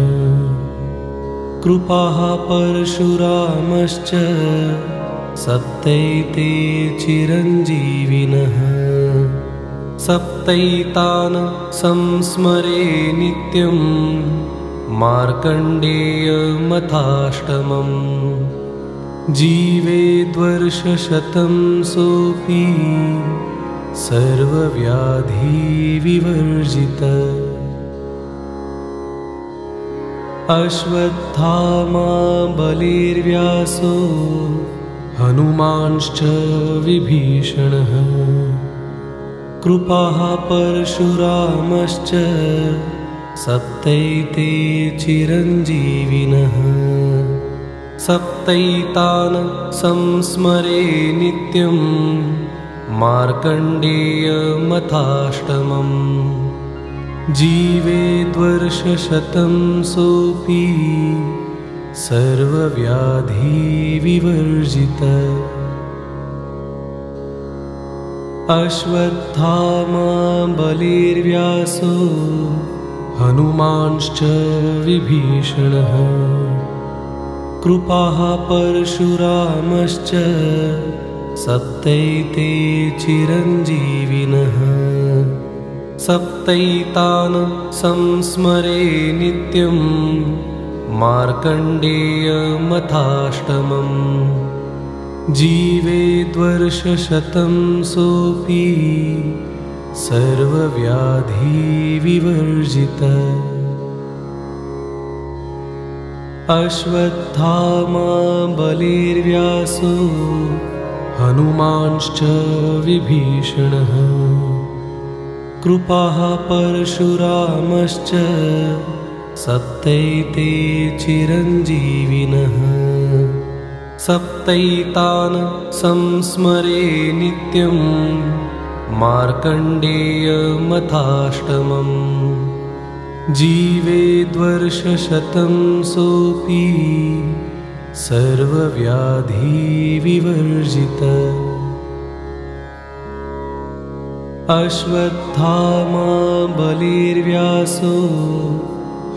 कृपाः परशुरामश्च सप्तैते चिरञ्जीविनः सप्तैतान् संस्मरे नित्यं मार्कण्डेयमथाष्टमम् जीवेद्वर्षशतं सोऽपि सर्वव्याधिविवर्जितः अश्वत्थामा बलिर्व्यासो हनुमांश्च विभीषणः कृपाः परशुरामश्च सप्तैते चिरञ्जीविनः सप्तैतान् संस्मरे नित्यं मार्कण्डेयमथाष्टमम् जीवेद्वर्षशतं सोऽपि सर्वव्याधिविवर्जितः अश्वत्थामा बलिर्व्यासो हनुमांश्च विभीषणः कृपाः परशुरामश्च सप्तैते चिरञ्जीविनः सप्तैतान् संस्मरे नित्यं मार्कण्डेयमथाष्टमम् जीवेद्वर्षशतं सोऽपि सर्वव्याधिविवर्जितः अश्वत्थामा बलिर्व्यासो हनुमांश्च विभीषणः कृपाः परशुरामश्च सप्तैते चिरञ्जीविनः सप्तैतान् संस्मरे नित्यं मार्कण्डेयमथाष्टमम् जीवेद्वर्षशतं सोऽपि सर्वव्याधिविवर्जितः अश्वत्थामा बलिर्व्यासो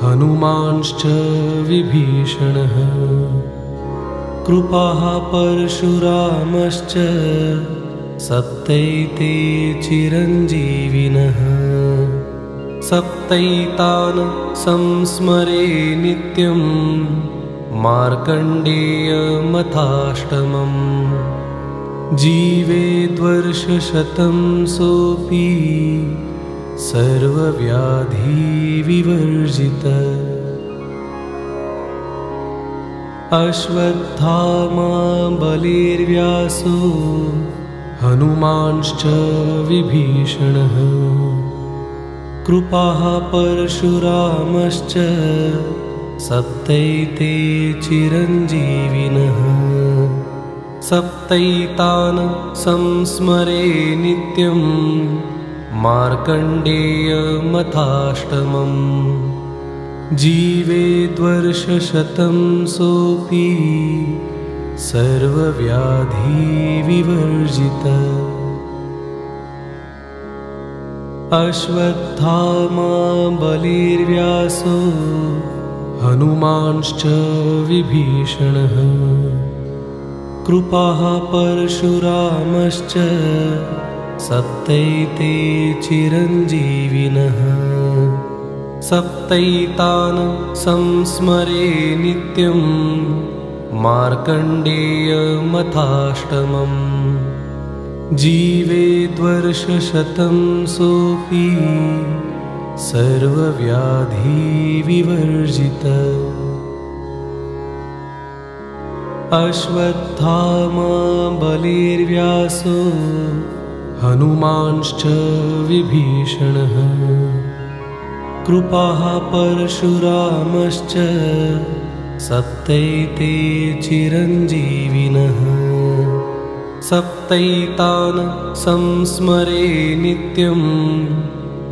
हनुमांश्च विभीषणः कृपाः परशुरामश्च सप्तैते चिरञ्जीविनः सप्तैतान् संस्मरे नित्यं मार्कण्डेयमथाष्टमम् जीवेद्वर्षशतं सोऽपि सर्वव्याधिविवर्जितः अश्वत्थामा बलिर्व्यासो हनुमांश्च विभीषणः कृपाः परशुरामश्च सप्तैते चिरञ्जीविनः सप्तैतान् संस्मरे नित्यं मार्कण्डेयमथाष्टमम् जीवेद्वर्षशतं सोऽपि सर्वव्याधिविवर्जितः। अश्वत्थामा बलिर्व्यासो हनुमांश्च विभीषणः। कृपाः परशुरामश्च सप्तैते चिरञ्जीविनः। सप्तैतान् संस्मरे नित्यं मार्कण्डेयमथाष्टमम्। जीवेद्वर्षशतं सोऽपि सर्वव्याधिविवर्जितः। अश्वत्थामा बलिर्व्यासो हनुमांश्च विभीषणः। कृपाः परशुरामश्च सप्तैते चिरञ्जीविनः। सप्तैतान् संस्मरे नित्यं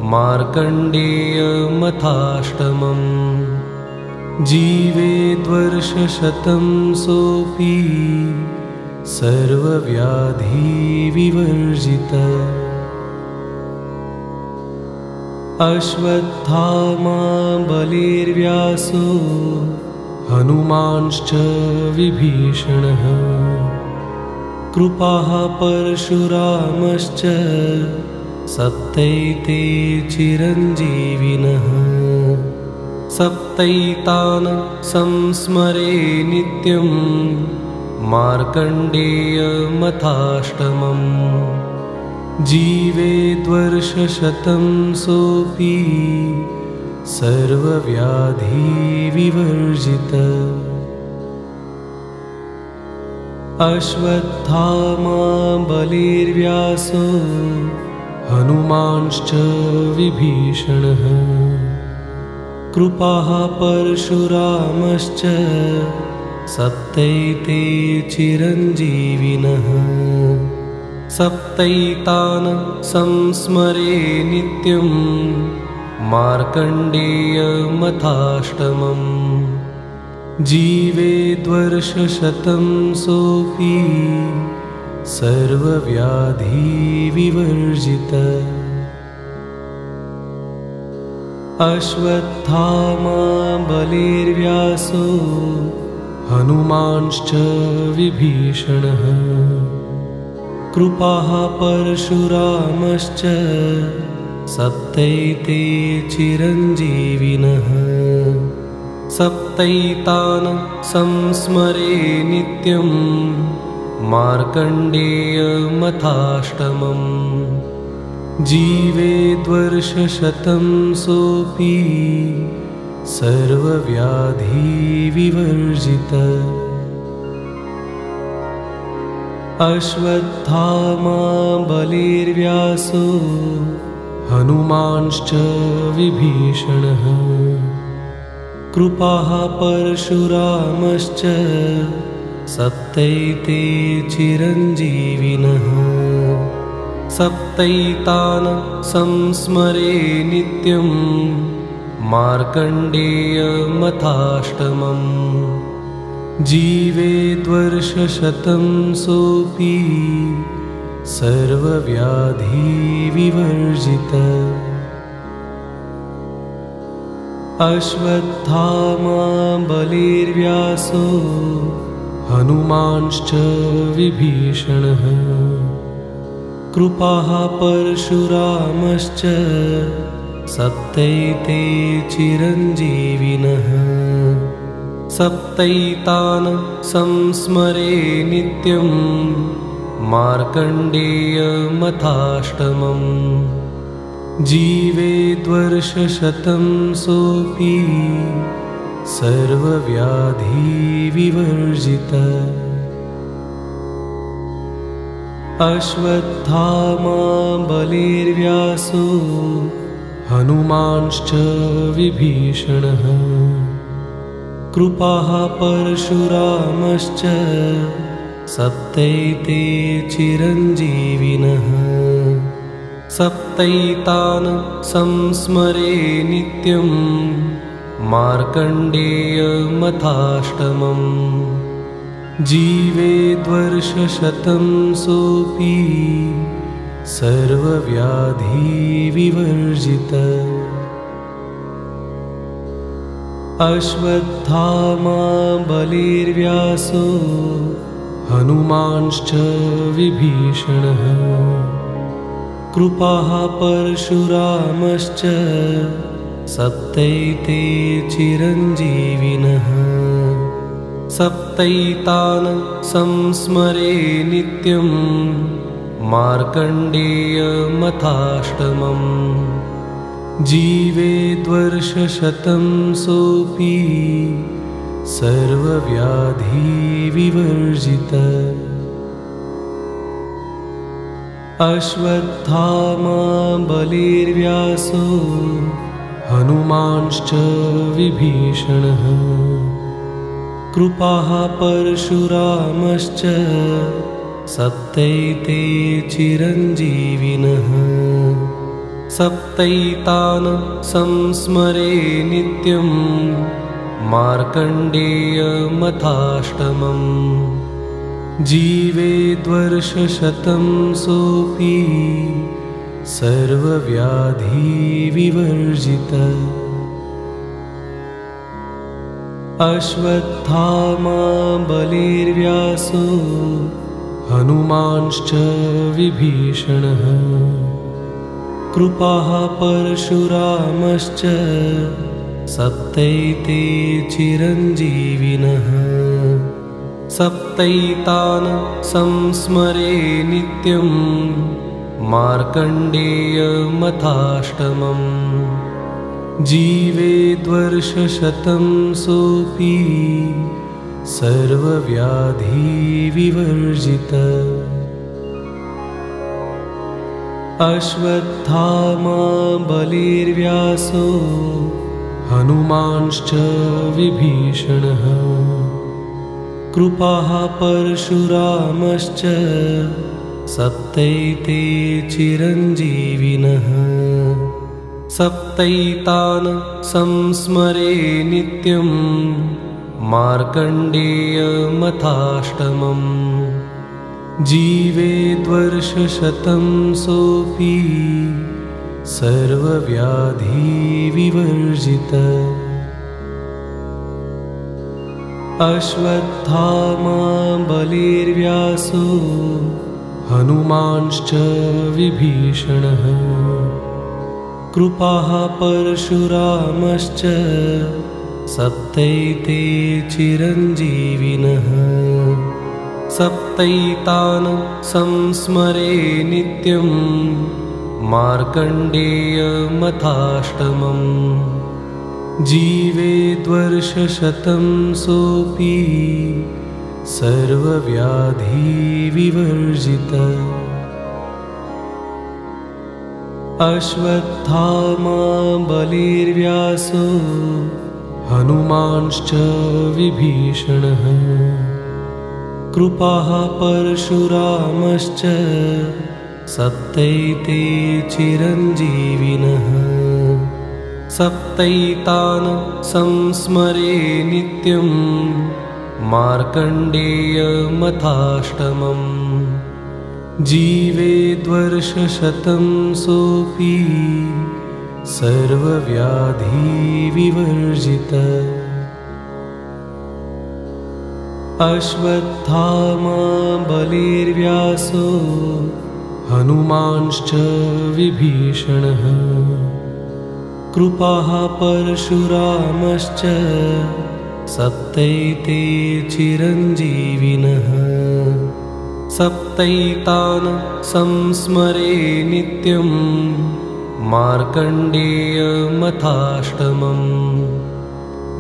मार्कण्डेयमथाष्टमम्। जीवेद्वर्षशतं सोऽपि सर्वव्याधिविवर्जितः। अश्वत्थामा बलिर्व्यासो हनुमांश्च विभीषणः। कृपाः परशुरामश्च सप्तैते चिरञ्जीविनः। सप्तैतान् संस्मरे नित्यं मार्कण्डेयमथाष्टमम्। जीवेद्वर्षशतं सोऽपि सर्वव्याधिविवर्जितः। अश्वत्थामा बलिर्व्यासो हनुमांश्च विभीषणः। कृपाः परशुरामश्च सप्तैते चिरञ्जीविनः। सप्तैतान् संस्मरे नित्यं मार्कण्डेयमथाष्टमम्। जीवेद्वर्षशतं सोऽपि सर्वव्याधिविवर्जितः। अश्वत्थामा बलिर्व्यासो हनुमांश्च विभीषणः। कृपाः परशुरामश्च सप्तैते चिरञ्जीविनः। सप्तैतान् संस्मरे नित्यं मार्कण्डेयमथाष्टमम्। जीवेद्वर्षशतं सोऽपि सर्वव्याधिविवर्जितः। अश्वत्थामा बलिर्व्यासो हनुमांश्च विभीषणः। कृपाः परशुरामश्च सप्तैते चिरञ्जीविनः। सप्तैतान् संस्मरे नित्यं मार्कण्डेयमथाष्टमम्। जीवेद्वर्षशतं सोऽपि सर्वव्याधिविवर्जितः। अश्वत्थामा बलिर्व्यासो हनुमांश्च विभीषणः। कृपाः परशुरामश्च सप्तैते चिरञ्जीविनः। सप्तैतान् संस्मरे नित्यं मार्कण्डेयमथाष्टमम्। जीवेद्वर्षशतं सोऽपि सर्वव्याधिविवर्जितः। अश्वत्थामा बलिर्व्यासो हनुमांश्च विभीषणः। कृपाः परशुरामश्च सप्तैते चिरञ्जीविनः। सप्तैतान् संस्मरे नित्यं मार्कण्डेयमथाष्टमम् जीवेद्वर्षशतं सोऽपि सर्वव्याधिविवर्जित अश्वत्थामा बलिर्व्यासो हनुमांश्च विभीषणः कृपाः परशुरामश्च सप्तैते चिरञ्जीविनः सप्तैतान् संस्मरे नित्यं मार्कण्डेयमथाष्टमम् जीवेद्वर्षशतं सोऽपि सर्वव्याधिविवर्जित अश्वत्थामा बलिर्व्यासो हनुमांश्च विभीषणः कृपाः परशुरामश्च सप्तैते चिरञ्जीविनः सप्तैतान् संस्मरे नित्यं मार्कण्डेयमथाष्टमम् जीवेद्वर्षशतं सोऽपि सर्वव्याधिविवर्जित अश्वत्थामा बलिर्व्यासो हनुमांश्च विभीषणः कृपाः परशुरामश्च सप्तैते चिरञ्जीविनः सप्तैतान् संस्मरे नित्यं मार्कण्डेयमथाष्टमम् जीवेद्वर्षशतं सोऽपि सर्वव्याधिविवर्जित अश्वत्थामा बलिर्व्यासो हनुमांश्च विभीषणः कृपाः परशुरामश्च सप्तैते चिरञ्जीविनः सप्तैतान् संस्मरे नित्यं मार्कण्डेयमथाष्टमम् जीवेद्वर्षशतं सोऽपि सर्वव्याधिविवर्जित अश्वत्थामा बलिर्व्यासो हनुमांश्च विभीषणः कृपाः परशुरामश्च सप्तैते चिरञ्जीविनः सप्तैतान् संस्मरे नित्यं मार्कण्डेयमथाष्टमम् जीवेद्वर्षशतं सोऽपि सर्वव्याधिविवर्जित अश्वत्थामा बलिर्व्यासो हनुमांश्च विभीषणः कृपाः परशुरामश्च सप्तैते चिरञ्जीविनः सप्तैतान् संस्मरे नित्यं मार्कण्डेयमथाष्टमम् जीवेद्वर्षशतं सोऽपि सर्वव्याधिविवर्जित अश्वत्थामा बलिर्व्यासो हनुमांश्च विभीषणः कृपाः परशुरामश्च सप्तैते चिरञ्जीविनः सप्तैतान् संस्मरे नित्यं मार्कण्डेयमथाष्टमम्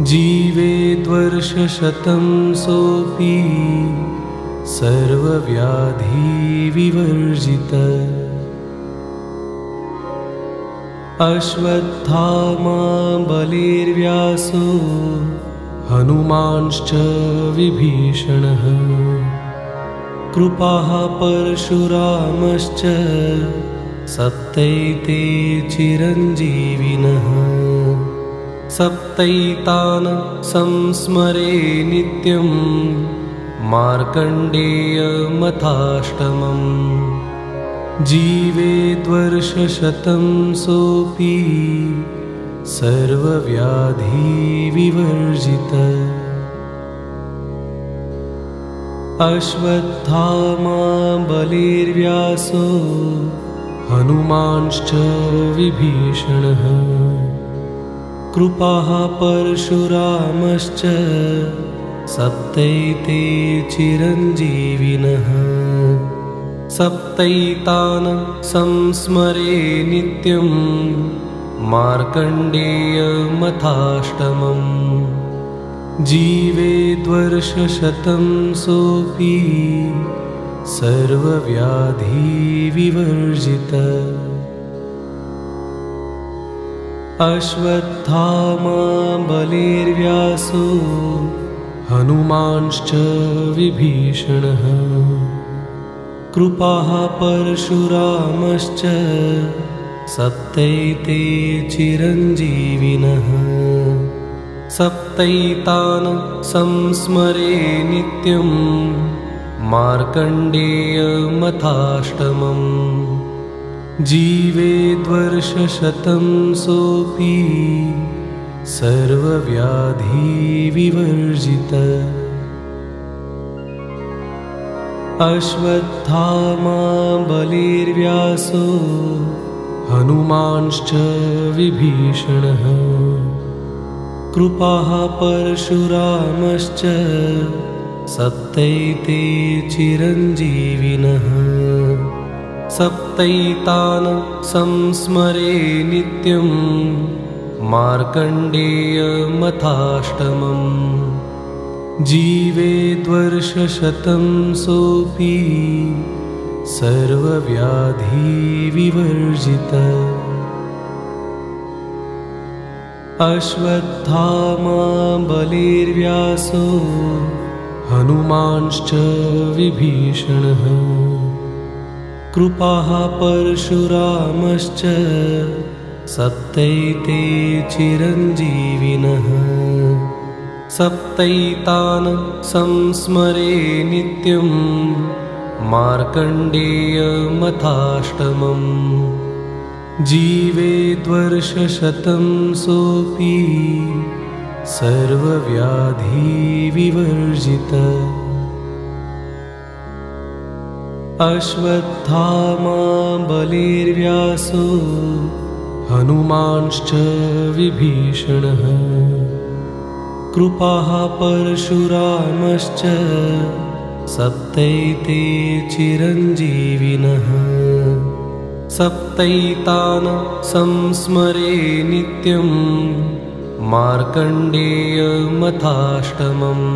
जीवेद्वर्षशतं सोऽपि सर्वव्याधिविवर्जित अश्वत्थामा बलिर्व्यासो हनुमांश्च विभीषणः कृपाः परशुरामश्च सप्तैते चिरञ्जीविनः सप्तैतान् संस्मरे नित्यं मार्कण्डेयमथाष्टमम् जीवेद्वर्षशतं सोऽपि सर्वव्याधिविवर्जितः अश्वत्थामा बलिर्व्यासो हनुमांश्च विभीषणः कृपाः परशुरामश्च सप्तैते चिरञ्जीविनः सप्तैतान् संस्मरे नित्यं मार्कण्डेयमथाष्टमम् जीवेद्वर्षशतं सोऽपि सर्वव्याधिविवर्जितः अश्वत्थामा बलिर्व्यासो हनुमांश्च विभीषणः कृपाः परशुरामश्च सप्तैते चिरञ्जीविनः सप्तैतान् संस्मरे नित्यं मार्कण्डेयमथाष्टमम् जीवेद्वर्षशतं सोऽपि सर्वव्याधिविवर्जितः अश्वत्थामा बलिर्व्यासो हनुमांश्च विभीषणः कृपाः परशुरामश्च सप्तैते चिरञ्जीविनः सप्तैतान् संस्मरे नित्यं मार्कण्डेयमथाष्टमम् जीवेद्वर्षशतं सोऽपि सर्वव्याधिविवर्जितः अश्वत्थामा बलिर्व्यासो हनुमांश्च विभीषणः कृपाः परशुरामश्च सप्तैते चिरञ्जीविनः सप्तैतान् संस्मरे नित्यं मार्कण्डेयमथाष्टमम् जीवेद्वर्षशतं सोऽपि सर्वव्याधिविवर्जितः अश्वत्थामा बलिर्व्यासो हनुमांश्च विभीषणः कृपाः परशुरामश्च सप्तैते चिरञ्जीविनः सप्तैतान् संस्मरे नित्यं मार्कण्डेयमथाष्टमम्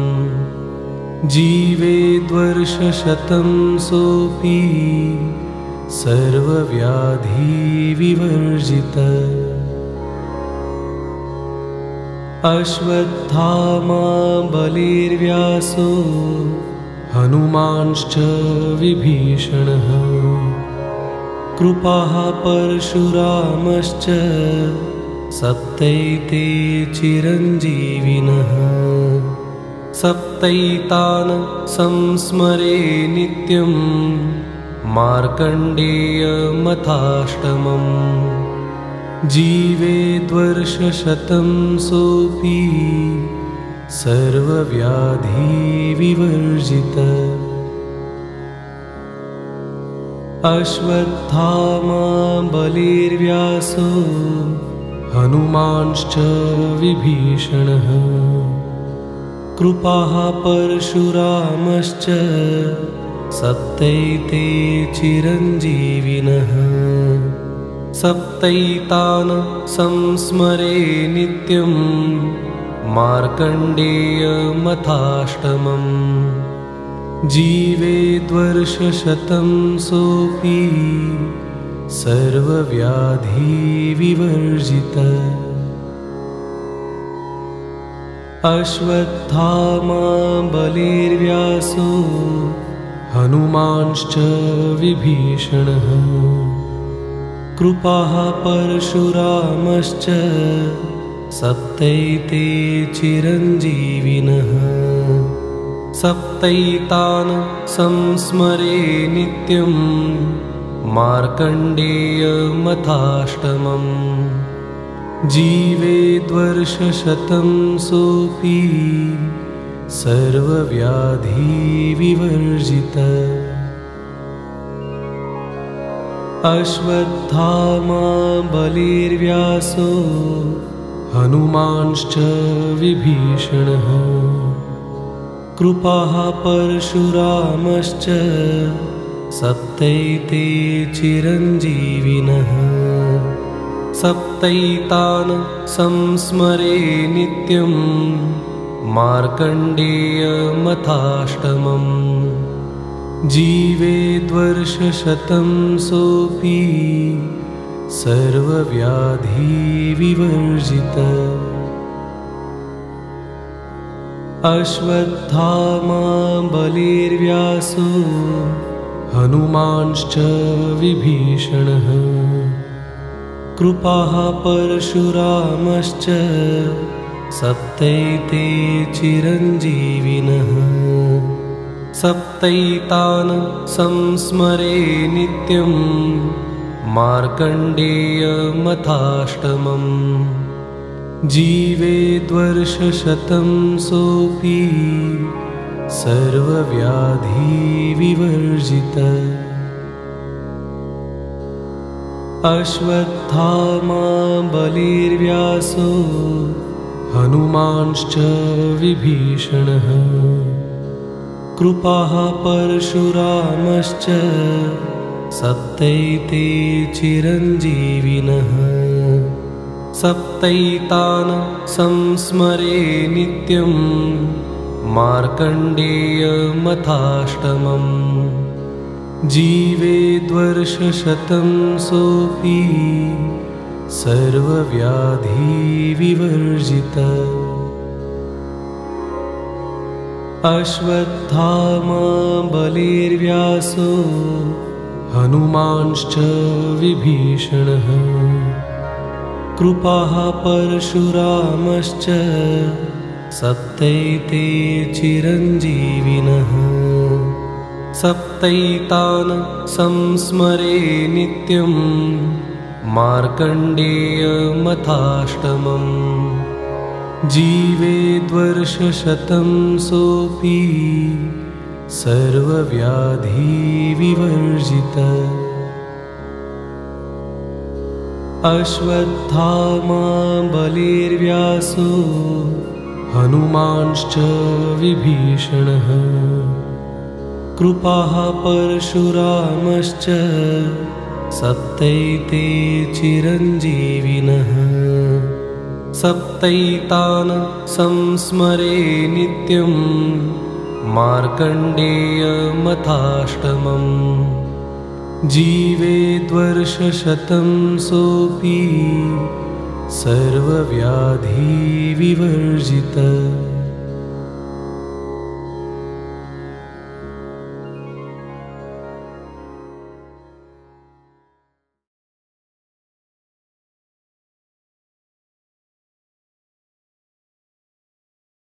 जीवेद्वर्षशतं सोऽपि सर्वव्याधिविवर्जितः अश्वत्थामा बलिर्व्यासो हनुमांश्च विभीषणः कृपाः परशुरामश्च सप्तैते चिरञ्जीविनः सप्तैतान् संस्मरे नित्यं मार्कण्डेयमथाष्टमम् जीवेद्वर्षशतं सोऽपि सर्वव्याधिविवर्जितः अश्वत्थामा बलिर्व्यासो हनुमांश्च विभीषणः कृपाः परशुरामश्च सप्तैते चिरञ्जीविनः सप्तैतान् संस्मरे नित्यं मार्कण्डेयमथाष्टमम् जीवेद्वर्षशतं सोऽपि सर्वव्याधिविवर्जितः अश्वत्थामा बलिर्व्यासो हनुमांश्च विभीषणः कृपाः परशुरामश्च सप्तैते चिरञ्जीविनः सप्तैतान् संस्मरे नित्यं मार्कण्डेयमथाष्टमम् जीवेद्वर्षशतं सोऽपि सर्वव्याधिविवर्जित अश्वत्थामा बलिर्व्यासो हनुमांश्च विभीषणः कृपाः परशुरामश्च सप्तैते चिरञ्जीविनः सप्तैतान् संस्मरे नित्यं मार्कण्डेयमथाष्टमम् जीवेद्वर्षशतं सोऽपि सर्वव्याधिविवर्जित अश्वत्थामा बलिर्व्यासो हनुमांश्च विभीषणः कृपाः परशुरामश्च सप्तैते चिरञ्जीविनः सप्तैतान् संस्मरे नित्यं मार्कण्डेयमथाष्टमम् जीवेद्वर्षशतं सोऽपि सर्वव्याधिविवर्जित अश्वत्थामा बलिर्व्यासो हनुमांश्च विभीषणः कृपाः परशुरामश्च सप्तैते चिरञ्जीविनः सप्तैतान् संस्मरे नित्यं मार्कण्डेयमथाष्टमम् जीवेद्वर्षशतं सोऽपि सर्वव्याधिविवर्जित अश्वत्थामा बलिर्व्यासो हनुमांश्च विभीषणः कृपाः परशुरामश्च सप्तैते चिरञ्जीविनः सप्तैतान् संस्मरे नित्यं मार्कण्डेयमथाष्टमम् जीवेद्वर्षशतं सोऽपि सर्वव्याधिविवर्जित अश्वत्थामा बलिर्व्यासो हनुमांश्च विभीषणः कृपाः परशुरामश्च सप्तैते चिरञ्जीविनः सप्तैतान् संस्मरे नित्यं मार्कण्डेयमथाष्टमम् जीवेद्वर्षशतं सोऽपि सर्वव्याधिविवर्जित